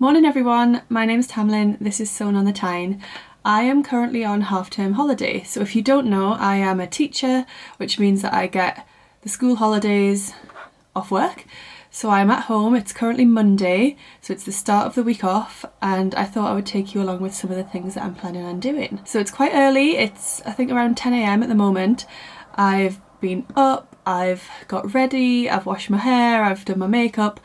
Morning everyone, my name is Tamlyn, this is Sewn on the Tyne. I am currently on half-term holiday, so if you don't know, I am a teacher, which means that I get the school holidays off work. So I'm at home, it's currently Monday, so it's the start of the week off, and I thought I would take you along with some of the things that I'm planning on doing. So it's quite early, it's I think around 10 AM at the moment. I've been up, I've got ready, I've washed my hair, I've done my makeup,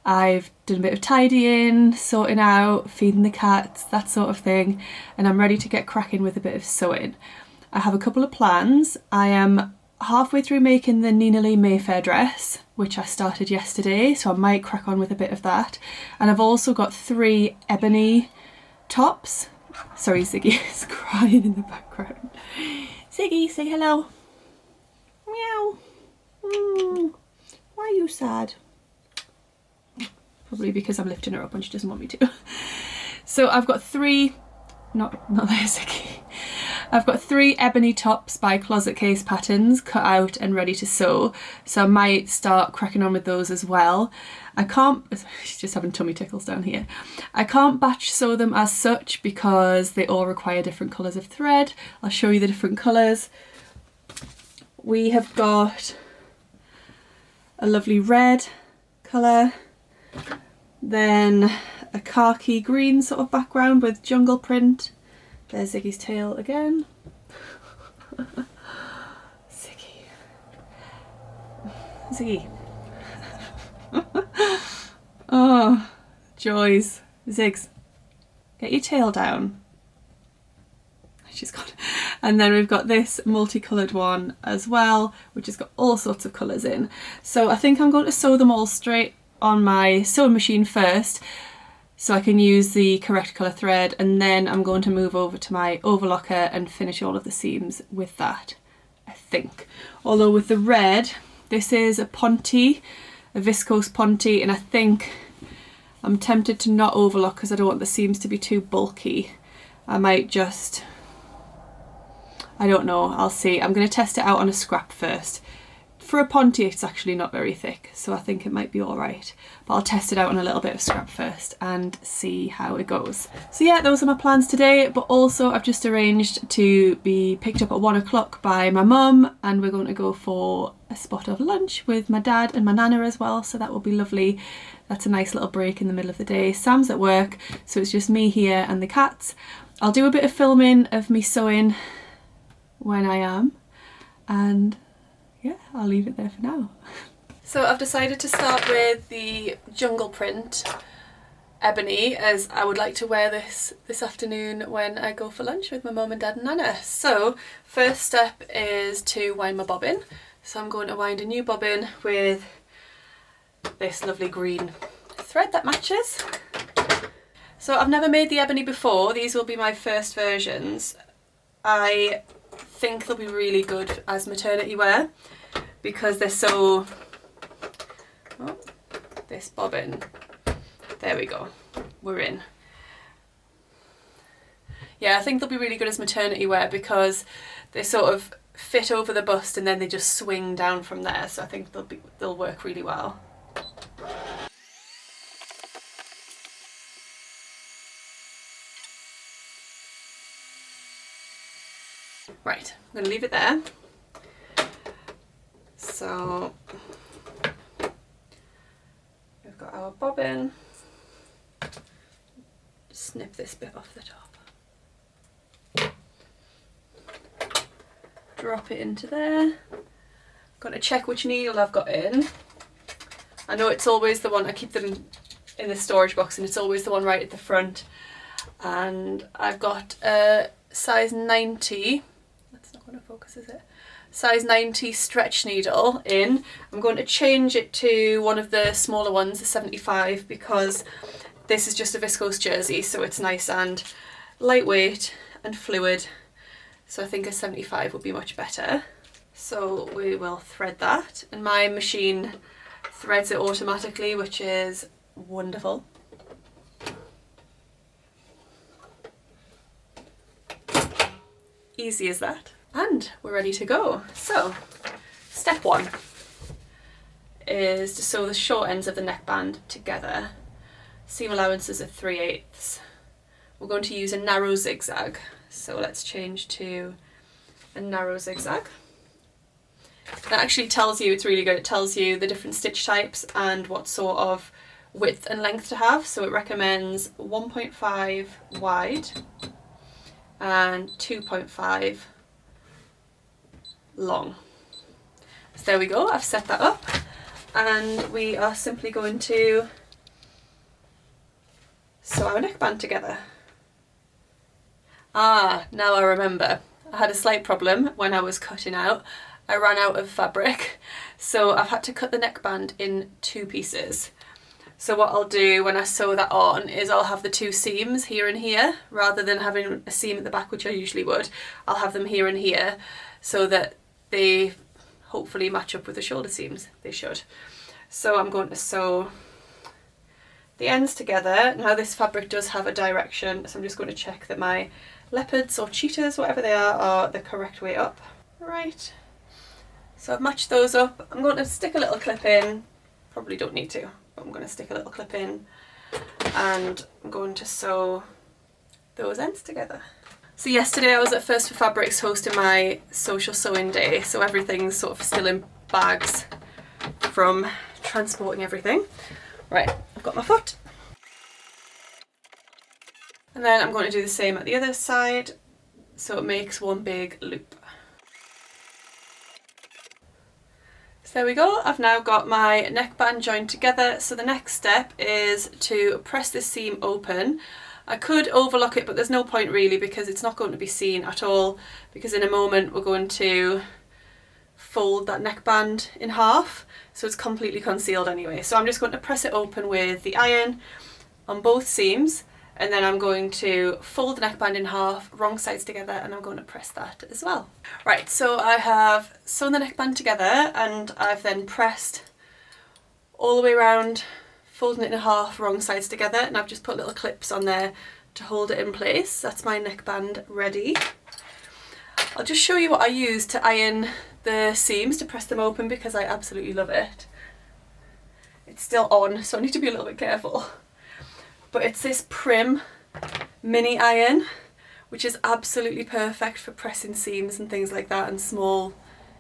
I've done a bit of tidying, sorting out, feeding the cats, that sort of thing, and I'm ready to get cracking with a bit of sewing. I have a couple of plans. I am halfway through making the Nina Lee Mayfair dress, which I started yesterday, so I might crack on with a bit of that. And I've also got 3 Ebony tops. Sorry, Ziggy is crying in the background. Ziggy, say hello. Meow. Why are you sad? Probably because I'm lifting her up and she doesn't want me to. So I've got 3, not there, Ziggy. I've got 3 ebony tops by Closet Case Patterns cut out and ready to sew. So I might start cracking on with those as well. I can't, she's just having tummy tickles down here. I can't batch sew them as such because they all require different colours of thread. I'll show you the different colours. We have got a lovely red colour, then a khaki green sort of background with jungle print. There's Ziggy's tail again. Ziggy. Oh, joys. Ziggs, get your tail down. She's gone. And then we've got this multicoloured one as well, which has got all sorts of colours in. So I think I'm going to sew them all straight on my sewing machine first, so I can use the correct colour thread, and then I'm going to move over to my overlocker and finish all of the seams with that, I think. Although with the red, this is a Ponte, a viscose Ponte, and I think I'm tempted to not overlock because I don't want the seams to be too bulky. I might just, I don't know, I'll see. I'm going to test it out on a scrap first. For a Ponte it's actually not very thick, so I think it might be alright. But I'll test it out on a little bit of scrap first and see how it goes. So yeah, those are my plans today, but also I've just arranged to be picked up at 1 o'clock by my mum, and we're going to go for a spot of lunch with my dad and my nana as well, so that will be lovely. That's a nice little break in the middle of the day. Sam's at work, so it's just me here and the cats. I'll do a bit of filming of me sewing when I am, and yeah, I'll leave it there for now. So I've decided to start with the jungle print ebony, as I would like to wear this afternoon when I go for lunch with my mum and dad and nana. So first step is to wind my bobbin. So I'm going to wind a new bobbin with this lovely green thread that matches. So I've never made the ebony before, these will be my first versions. I think they'll be really good as maternity wear because they're so, oh, this bobbin, there we go, we're in. Yeah, I think they'll be really good as maternity wear because they sort of fit over the bust and then they just swing down from there, so I think they'll work really well. Right, I'm going to leave it there. So we've got our bobbin. Snip this bit off the top. Drop it into there. Got to check which needle I've got in. I know it's always the one, I keep them in the storage box and it's always the one right at the front. And I've got a size 90. That's not going to focus, is it? Size 90 stretch needle in. I'm going to change it to one of the smaller ones, the 75, because this is just a viscose jersey, so it's nice and lightweight and fluid. So I think a 75 would be much better. So we will thread that, and my machine threads it automatically, which is wonderful. Easy as that. And we're ready to go. So step 1 is to sew the short ends of the neckband together. seam allowances are 3/8. We're going to use a narrow zigzag. So let's change to a narrow zigzag. That actually tells you, it's really good, it tells you the different stitch types and what sort of width and length to have. So it recommends 1.5 wide and 2.5 long. So there we go, I've set that up, and we are simply going to sew our neckband together. Ah, now I remember. I had a slight problem when I was cutting out. I ran out of fabric, so I've had to cut the neckband in 2 pieces. So what I'll do when I sew that on is I'll have the 2 seams here and here, rather than having a seam at the back, which I usually would. I'll have them here and here so that they hopefully match up with the shoulder seams. They should. So I'm going to sew the ends together. Now this fabric does have a direction, so I'm just going to check that my leopards or cheetahs, whatever they are the correct way up. Right, so I've matched those up. I'm going to stick a little clip in, probably don't need to, but I'm going to stick a little clip in, and I'm going to sew those ends together. So yesterday I was at First for Fabrics hosting my social sewing day, so everything's sort of still in bags from transporting everything. Right, I've got my foot. And then I'm going to do the same at the other side, so it makes one big loop. So there we go, I've now got my neckband joined together. So the next step is to press this seam open. I could overlock it, but there's no point really, because it's not going to be seen at all, because in a moment we're going to fold that neckband in half, so it's completely concealed anyway. So I'm just going to press it open with the iron on both seams, and then I'm going to fold the neckband in half, wrong sides together, and I'm going to press that as well. Right, so I have sewn the neckband together, and I've then pressed all the way around, folding it in half, wrong sides together, and I've just put little clips on there to hold it in place. That's my neckband ready. I'll just show you what I use to iron the seams, to press them open, because I absolutely love it. It's still on, so I need to be a little bit careful. But it's this Prim mini iron, which is absolutely perfect for pressing seams and things like that, and small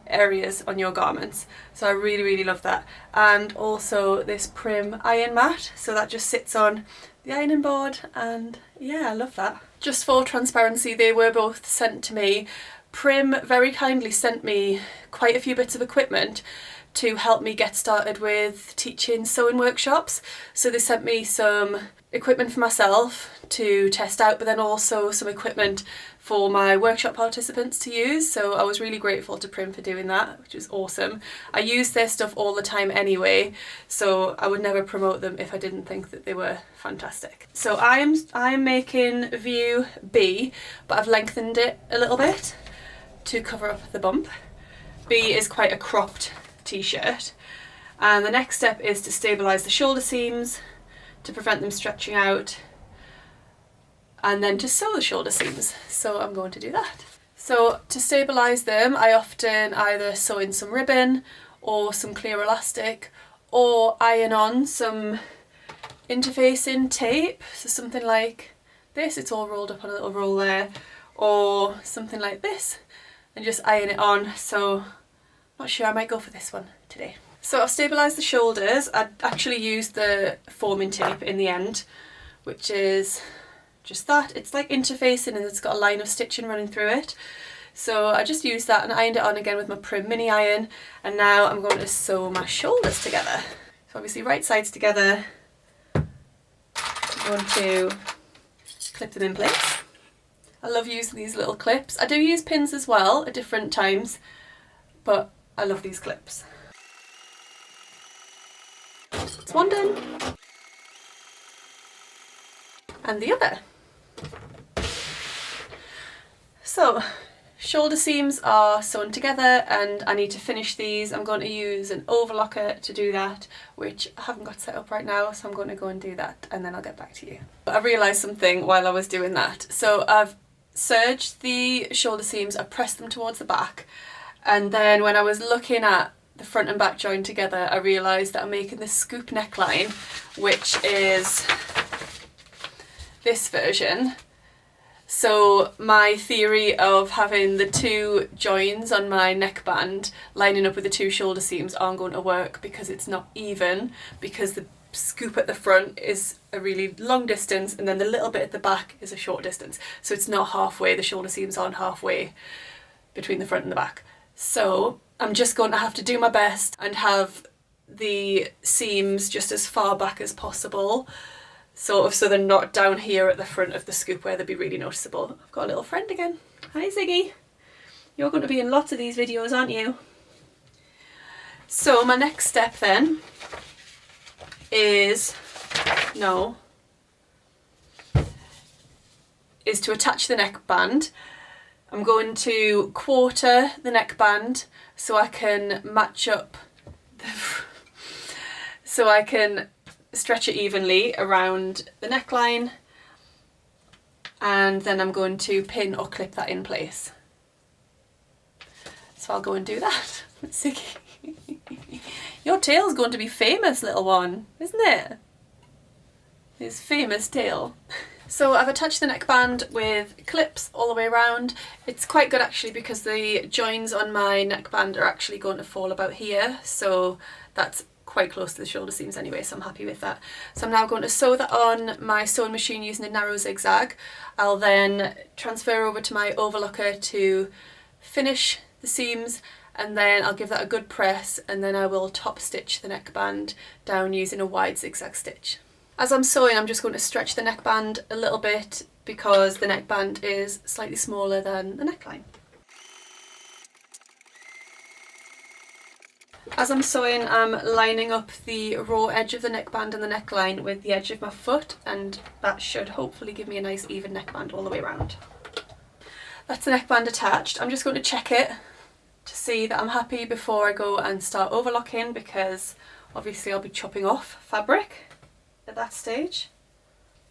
areas on your garments. So I really, really love that. And also this Prim iron mat, so that just sits on the ironing board, and yeah, I love that. Just for transparency, they were both sent to me. Prim very kindly sent me quite a few bits of equipment to help me get started with teaching sewing workshops. So they sent me some equipment for myself to test out, but then also some equipment for my workshop participants to use. So I was really grateful to Prim for doing that, which was awesome. I use their stuff all the time anyway, so I would never promote them if I didn't think that they were fantastic. So I'm making view B, but I've lengthened it a little bit to cover up the bump. B is quite a cropped t-shirt, and the next step is to stabilise the shoulder seams to prevent them stretching out, and then to sew the shoulder seams. So I'm going to do that. So to stabilise them, I often either sew in some ribbon or some clear elastic, or iron on some interfacing tape, so something like this, it's all rolled up on a little roll there, or something like this, and just iron it on. So not sure, I might go for this one today. So I've stabilised the shoulders. I actually used the forming tape in the end, which is just that. It's like interfacing, and it's got a line of stitching running through it. So I just used that and ironed it on again with my Prim mini iron, and now I'm going to sew my shoulders together. So obviously right sides together, I'm going to clip them in place. I love using these little clips. I do use pins as well at different times, but I love these clips. It's one done. And the other. So shoulder seams are sewn together, and I need to finish these. I'm going to use an overlocker to do that, which I haven't got set up right now, so I'm going to go and do that, and then I'll get back to you. But I realised something while I was doing that. So I've serged the shoulder seams, I pressed them towards the back, and then when I was looking at the front and back joined together, I realised that I'm making this scoop neckline, which is this version. So my theory of having the two joins on my neckband lining up with the two shoulder seams aren't going to work because it's not even, because the scoop at the front is a really long distance and then the little bit at the back is a short distance. So it's not halfway, the shoulder seams aren't halfway between the front and the back. So I'm just going to have to do my best and have the seams just as far back as possible, sort of, so they're not down here at the front of the scoop where they'd be really noticeable. I've got a little friend again. Hi Ziggy. You're going to be in lots of these videos, aren't you? So my next step then is to attach the neckband. I'm going to quarter the neckband so I can match up so I can stretch it evenly around the neckline, and then I'm going to pin or clip that in place. So I'll go and do that. Ziggy. Your tail's going to be famous, little one, isn't it? His famous tail. So I've attached the neckband with clips all the way around. It's quite good actually because the joins on my neckband are actually going to fall about here, so that's quite close to the shoulder seams anyway, so I'm happy with that. So I'm now going to sew that on my sewing machine using a narrow zigzag. I'll then transfer over to my overlocker to finish the seams, and then I'll give that a good press, and then I will top stitch the neckband down using a wide zigzag stitch. As I'm sewing, I'm just going to stretch the neckband a little bit because the neckband is slightly smaller than the neckline. As I'm sewing, I'm lining up the raw edge of the neckband and the neckline with the edge of my foot, and that should hopefully give me a nice even neckband all the way around. That's the neckband attached. I'm just going to check it to see that I'm happy before I go and start overlocking, because obviously I'll be chopping off fabric at that stage.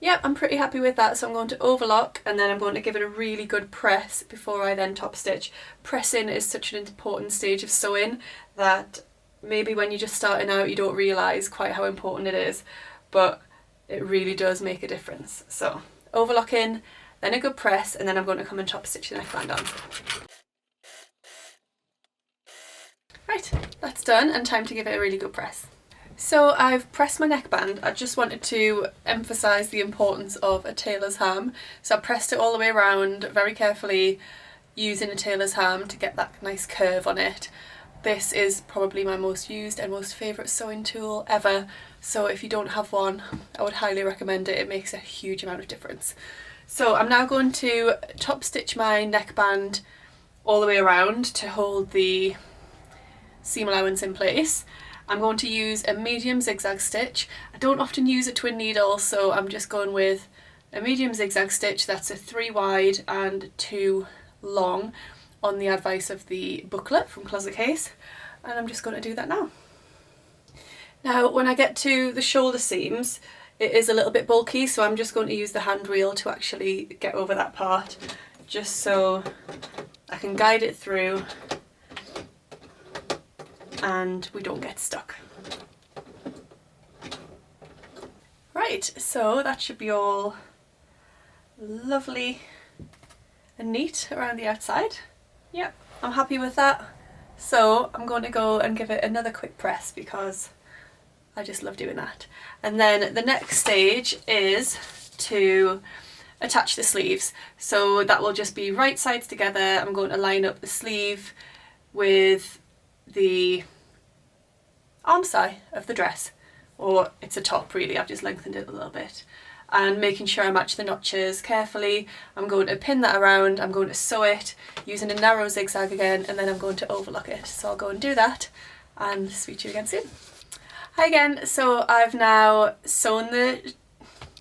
Yep, I'm pretty happy with that, so I'm going to overlock and then I'm going to give it a really good press before I then top stitch. Pressing is such an important stage of sewing that maybe when you're just starting out you don't realise quite how important it is, but it really does make a difference. So overlocking, then a good press, and then I'm going to come and top stitch the neckband on. Right, that's done and time to give it a really good press. So I've pressed my neckband. I just wanted to emphasise the importance of a tailor's ham. So I pressed it all the way around very carefully using a tailor's ham to get that nice curve on it. This is probably my most used and most favourite sewing tool ever, so if you don't have one I would highly recommend it. It makes a huge amount of difference. So I'm now going to top stitch my neckband all the way around to hold the seam allowance in place. I'm going to use a medium zigzag stitch. I don't often use a twin needle, so I'm just going with a medium zigzag stitch. That's a 3 wide and 2 long on the advice of the booklet from Closet Case, and I'm just going to do that now. Now when I get to the shoulder seams it is a little bit bulky, so I'm just going to use the hand wheel to actually get over that part, just so I can guide it through and we don't get stuck. Right, so that should be all lovely and neat around the outside. Yep, I'm happy with that. So I'm going to go and give it another quick press because I just love doing that. And then the next stage is to attach the sleeves. So that will just be right sides together. I'm going to line up the sleeve with the armscye of the dress, or it's a top really, I've just lengthened it a little bit, and making sure I match the notches carefully. I'm going to pin that around, I'm going to sew it using a narrow zigzag again, and then I'm going to overlock it. So I'll go and do that and speak to you again soon. Hi again. So I've now sewn the,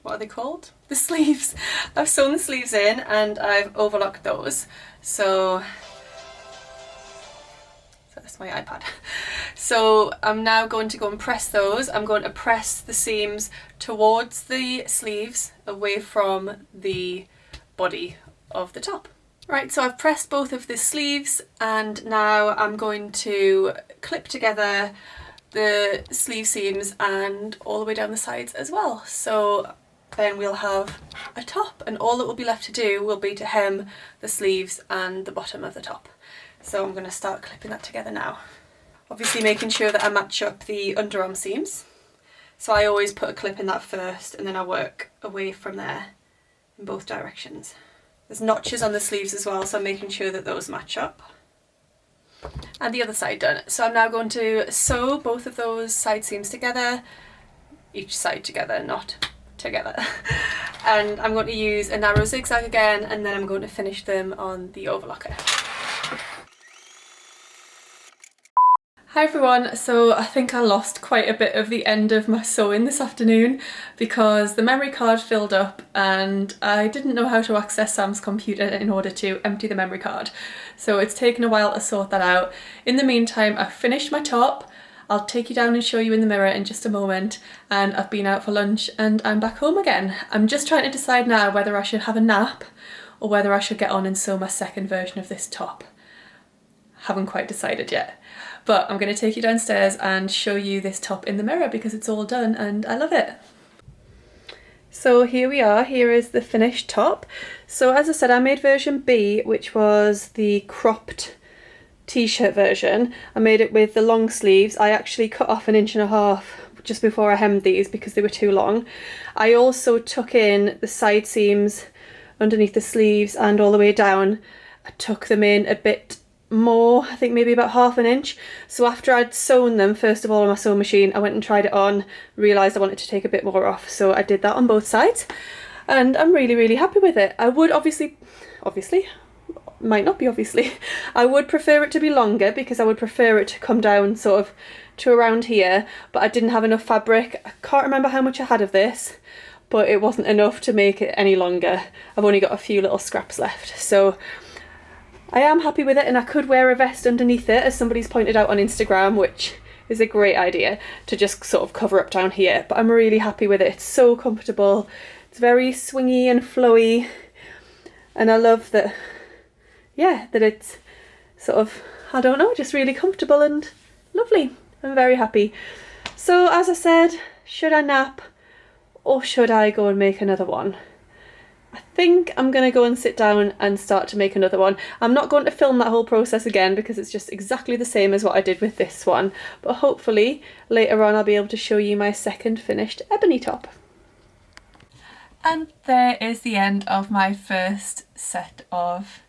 what are they called? The sleeves. I've sewn the sleeves in and I've overlocked those. So that's my iPad. So I'm now going to go and press those. I'm going to press the seams towards the sleeves, away from the body of the top. Right, so I've pressed both of the sleeves and now I'm going to clip together the sleeve seams and all the way down the sides as well. So then we'll have a top, and all that will be left to do will be to hem the sleeves and the bottom of the top. So I'm going to start clipping that together now. Obviously making sure that I match up the underarm seams. So I always put a clip in that first and then I work away from there in both directions. There's notches on the sleeves as well, so I'm making sure that those match up. And the other side done. So I'm now going to sew both of those side seams together, each side together, not together. And I'm going to use a narrow zigzag again, and then I'm going to finish them on the overlocker. Hi everyone, so I think I lost quite a bit of the end of my sewing this afternoon because the memory card filled up and I didn't know how to access Sam's computer in order to empty the memory card. So it's taken a while to sort that out. In the meantime, I've finished my top. I'll take you down and show you in the mirror in just a moment, and I've been out for lunch and I'm back home again. I'm just trying to decide now whether I should have a nap or whether I should get on and sew my second version of this top. Haven't quite decided yet. But I'm going to take you downstairs and show you this top in the mirror because it's all done and I love it. So here we are, here is the finished top. So as I said, I made version B, which was the cropped t-shirt version. I made it with the long sleeves. I actually cut off 1.5 inches just before I hemmed these because they were too long. I also took in the side seams underneath the sleeves and all the way down. I took them in a bit more, I think maybe about 1/2 inch. So after I'd sewn them, first of all on my sewing machine, I went and tried it on, realised I wanted to take a bit more off, so I did that on both sides and I'm really happy with it. I would obviously, might not be obviously, I would prefer it to be longer because I would prefer it to come down sort of to around here, but I didn't have enough fabric. I can't remember how much I had of this, but it wasn't enough to make it any longer. I've only got a few little scraps left, so I am happy with it, and I could wear a vest underneath it, as somebody's pointed out on Instagram, which is a great idea to just sort of cover up down here, but I'm really happy with it. It's so comfortable, it's very swingy and flowy, and I love that, yeah, that it's sort of, I don't know, just really comfortable and lovely. I'm very happy. So as I said, should I nap or should I go and make another one? I think I'm going to go and sit down and start to make another one. I'm not going to film that whole process again because it's just exactly the same as what I did with this one, but hopefully later on I'll be able to show you my second finished ebony top. And there is the end of my first set of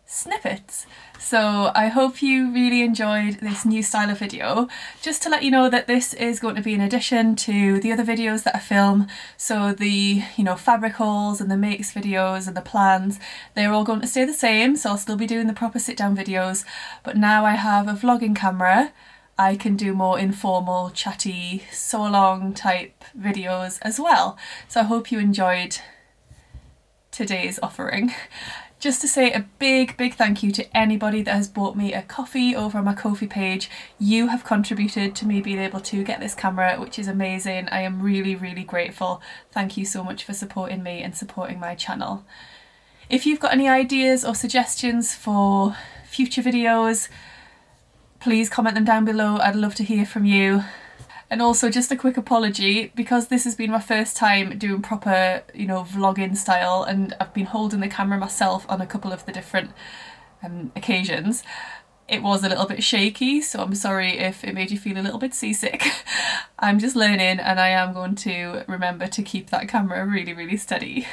snippets. So I hope you really enjoyed this new style of video. Just to let you know that this is going to be in addition to the other videos that I film. So the, fabric hauls and the makes videos and the plans, they're all going to stay the same. So I'll still be doing the proper sit down videos, but now I have a vlogging camera, I can do more informal, chatty, sew along type videos as well. So I hope you enjoyed today's offering. Just to say a big thank you to anybody that has bought me a coffee over on my Ko-fi page. You have contributed to me being able to get this camera, which is amazing. I am really grateful. Thank you so much for supporting me and supporting my channel. If you've got any ideas or suggestions for future videos, please comment them down below. I'd love to hear from you. And also just a quick apology, because this has been my first time doing proper, vlogging style, and I've been holding the camera myself on a couple of the different occasions. It was a little bit shaky, so I'm sorry if it made you feel a little bit seasick. I'm just learning, and I am going to remember to keep that camera really steady.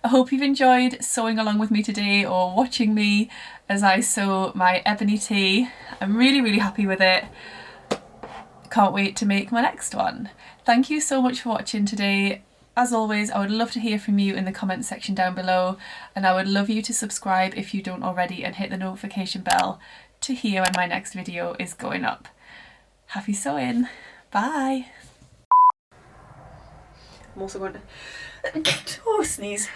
I hope you've enjoyed sewing along with me today or watching me as I sew my ebony tee. I'm really happy with it. Can't wait to make my next one. Thank you so much for watching today. As always, I would love to hear from you in the comment section down below, and I would love you to subscribe if you don't already and hit the notification bell to hear when my next video is going up. Happy sewing. Bye. I'm also going to sneeze.